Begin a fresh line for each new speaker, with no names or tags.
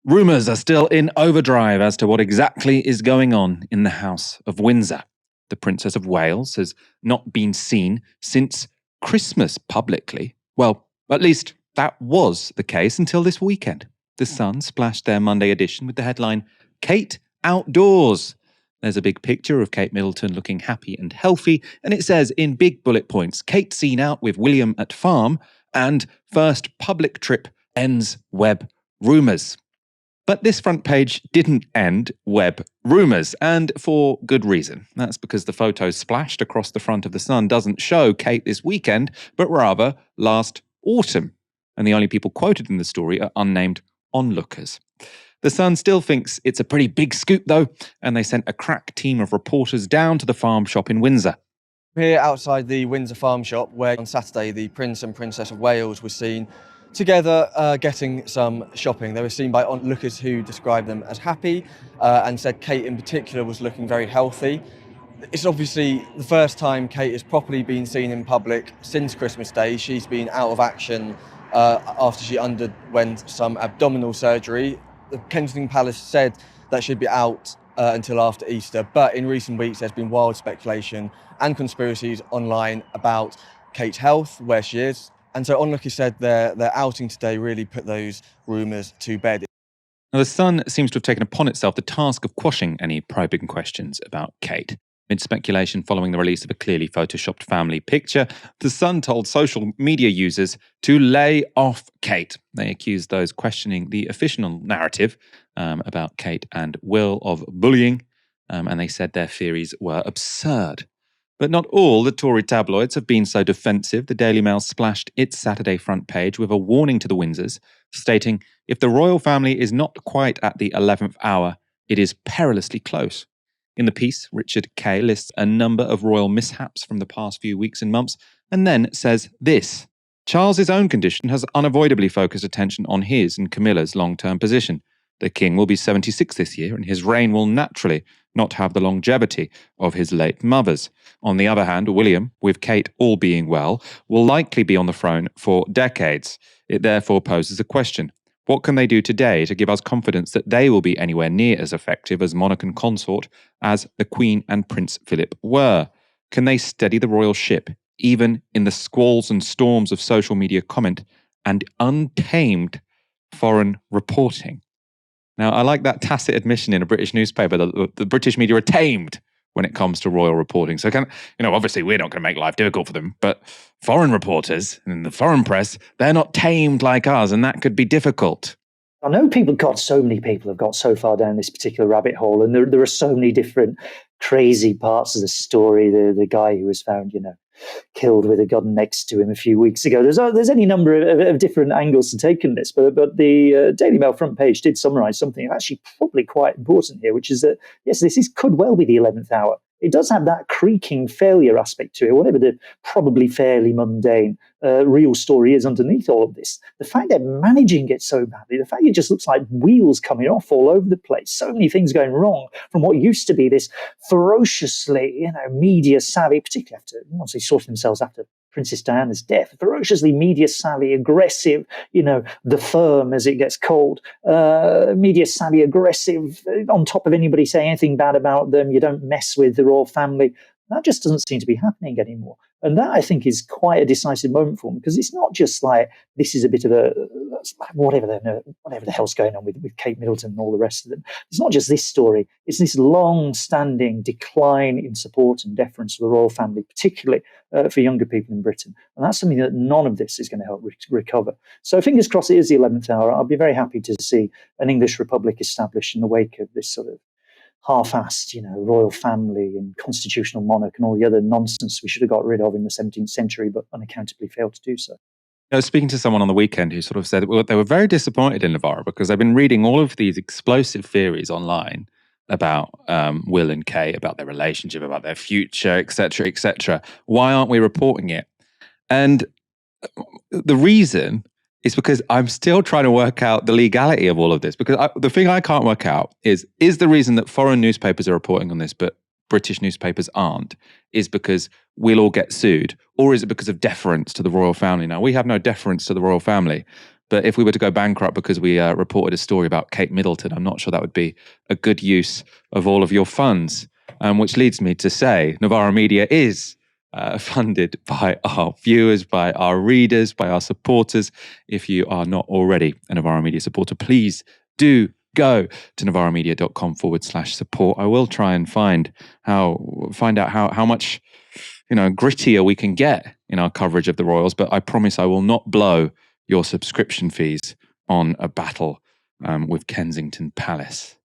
Rumours are still in overdrive as to what exactly is going on in the House of Windsor. The Princess of Wales has not been seen since Christmas publicly. Well, at least that was the case until this weekend. The Sun splashed their Monday edition with the headline, "Kate Outdoors." There's a big picture of Kate Middleton looking happy and healthy, and it says in big bullet points, "Kate seen out with William at farm," and "First public trip ends web rumours." But this front page didn't end web rumours, and for good reason. That's because the photo splashed across the front of the Sun doesn't show Kate this weekend, but rather last autumn. And the only people quoted in the story are unnamed onlookers. The Sun still thinks it's a pretty big scoop, though, and they sent a crack team of reporters down to the farm shop in Windsor.
Here outside the Windsor farm shop, where on Saturday the Prince and Princess of Wales were seen together getting some shopping. They were seen by onlookers who described them as happy and said Kate in particular was looking very healthy. It's obviously the first time Kate has properly been seen in public since Christmas Day. She's been out of action after she underwent some abdominal surgery. The Kensington Palace said that she'd be out until after Easter, but in recent weeks there's been wild speculation and conspiracies online about Kate's health, where she is. And so onlookers said their outing today really put those rumours to bed.
Now, the Sun seems to have taken upon itself the task of quashing any probing questions about Kate. Amid speculation following the release of a clearly photoshopped family picture, the Sun told social media users to lay off Kate. They accused those questioning the official narrative about Kate and Will of bullying, and they said their theories were absurd. But not all the Tory tabloids have been so defensive. The Daily Mail splashed its Saturday front page with a warning to the Windsors, stating, "If the royal family is not quite at the 11th hour, it is perilously close." In the piece, Richard Kay lists a number of royal mishaps from the past few weeks and months, and then says this: "Charles's own condition has unavoidably focused attention on his and Camilla's long-term position. The king will be 76 this year, and his reign will naturally not have the longevity of his late mother's. On the other hand, William, with Kate all being well, will likely be on the throne for decades. It therefore poses a question. What can they do today to give us confidence that they will be anywhere near as effective as monarch and consort as the Queen and Prince Philip were? Can they steady the royal ship, even in the squalls and storms of social media comment and untamed foreign reporting?" Now, I like that tacit admission in a British newspaper that the British media are tamed when it comes to royal reporting. So, obviously we're not going to make life difficult for them, but foreign reporters and the foreign press, they're not tamed like us, and that could be difficult.
I know so many people have got so far down this particular rabbit hole, and there are so many different crazy parts of the story. The guy who was found, killed with a gun next to him a few weeks ago. There's any number of different angles to take in this, but the Daily Mail front page did summarise something actually probably quite important here, which is that, yes, could well be the 11th hour. It does have that creaking failure aspect to it, whatever the probably fairly mundane real story is underneath all of this. The fact they're managing it so badly, the fact it just looks like wheels coming off all over the place, so many things going wrong from what used to be this ferociously, media savvy, particularly after, once they sorted themselves after Princess Diana's death, ferociously media savvy, aggressive, the firm as it gets called, media savvy, aggressive, on top of anybody saying anything bad about them. You don't mess with the royal family. That just doesn't seem to be happening anymore. And that, I think, is quite a decisive moment for them, because it's not just like this is a bit of a whatever the hell's going on with Kate Middleton and all the rest of them. It's not just this story. It's this long-standing decline in support and deference to the royal family, particularly for younger people in Britain. And that's something that none of this is going to help recover. So fingers crossed it is the 11th hour. I'll be very happy to see an English republic established in the wake of this sort of half-assed, royal family and constitutional monarch and all the other nonsense we should have got rid of in the 17th century, but unaccountably failed to do so.
I was speaking to someone on the weekend who sort of said they were very disappointed in Novara because they've been reading all of these explosive theories online about Will and Kate, about their relationship, about their future, etc., etc. Why aren't we reporting it? And the reason is because I'm still trying to work out the legality of all of this. Because the thing I can't work out is the reason that foreign newspapers are reporting on this, but British newspapers aren't, is because we'll all get sued? Or is it because of deference to the royal family? Now, we have no deference to the royal family, But if we were to go bankrupt because we reported a story about Kate Middleton, I'm not sure that would be a good use of all of your funds. Which leads me to say Novara Media is funded by our viewers, by our readers, by our supporters. If you are not already a Novara Media supporter, please do go to novaramedia.com/support. I will try and find out how much grittier we can get in our coverage of the Royals, but I promise I will not blow your subscription fees on a battle with Kensington Palace.